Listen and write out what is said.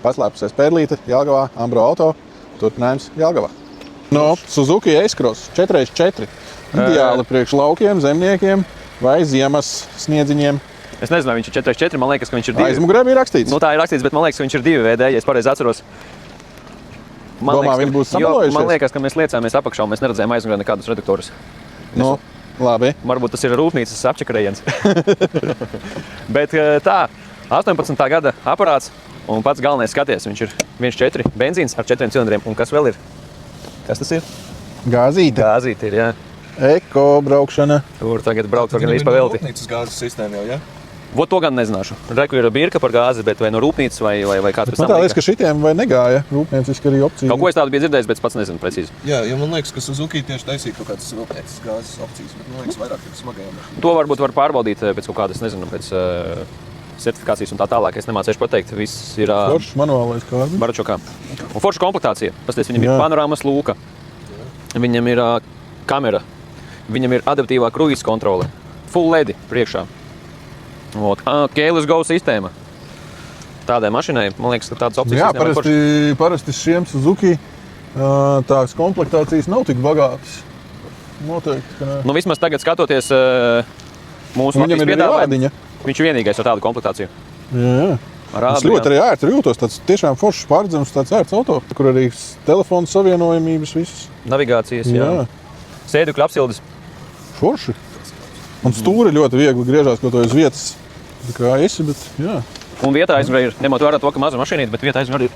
paslēpusies Pērlīte, Jelgavā, Ambro auto, turpinājums Jelgavā. No Suzuki Ace-Cross 4x4. Ideāli priekš laukiem, zemniekiem vai ziemas sniedziņiem. Es nezinu, vai viņš ir 4x4, man liekas, ka viņš ir 2. Aizmugurē bija rakstīts. Nu, tā ir rakstīts, bet man liekas, ka viņš ir 2 VD, ja es pareizi atceros. Domā, viņi būs samalojušies? Man liekas, ka mēs liecāmies apakšā un mēs neredzējām aizmugurē nekādus reduktorus. Nu, labi. Varbūt tas ir rūpnīcas apčakarējiens. Bet tā, 18. gada aparāts un pats galvenais skaties, viņš ir 1.4 benzīns ar 4 cilindriem. Un kas vēl ir? Kas tas ir? Gāzīte. Gāzīte ir, jā. Eko braukšana. Tur tagad braukt var gan vispār velti. Rūpnīcas gāzes sistēma jau, ja? Vot to gan nezināšu. Reku ir birka par gāzi, bet vai no rūpnīcas vai kāds pēc tam Man tā liekas, ka šitiem vai negāja rūpnieciski arī opcija. Kaut ko es tādu biju dzirdējis, bet pats nezinu precīzi. Jā, jo man liekas, ka Suzuki tieši taisīja kaut kādas rūpnīcas gāzes opcijas, bet man liekas vairāk ir smagajām. To varbūt var pārbaudīt pēc kaut kādas, nezinu, pēc certifikācijas un tā tālāk. Es nemācēšu pateikt, viss ir Foršs manuālais kārbi. baračokā. Un forša komplektācija. Pasties, viņam ir panorāmas lūka, viņam ir kamera, viņam ir adaptīvā kruīzes kontrole, full LED priekšā. Keyless Go sistēma. Tādai mašinai, man liekas, ka tādas opcijas Jā, parasti šiem Suzuki tās komplektācijas nav tik bagātas. Noteikti, ka ne. Nu, vismaz tagad skatoties mūsu Viņam ir arī lādiņa. viņš ir vienīgais ar tādu komplektāciju. Jā. Es ļoti arī ērti jūtos, tāds tiešām foršs pārdzams, tāds ērts auto, kur arī telefonu savienojamības visas. Navigācijas, jā. Sēdekļu apsildes. Forši. Un stūri ļoti viegli griežās, ko to uz vietas. Tā kā esi, bet jā. Un vietā aizmugurē ir, ņemot vērā to, ka maza mašīnīte, bet vietā aizmugurē ir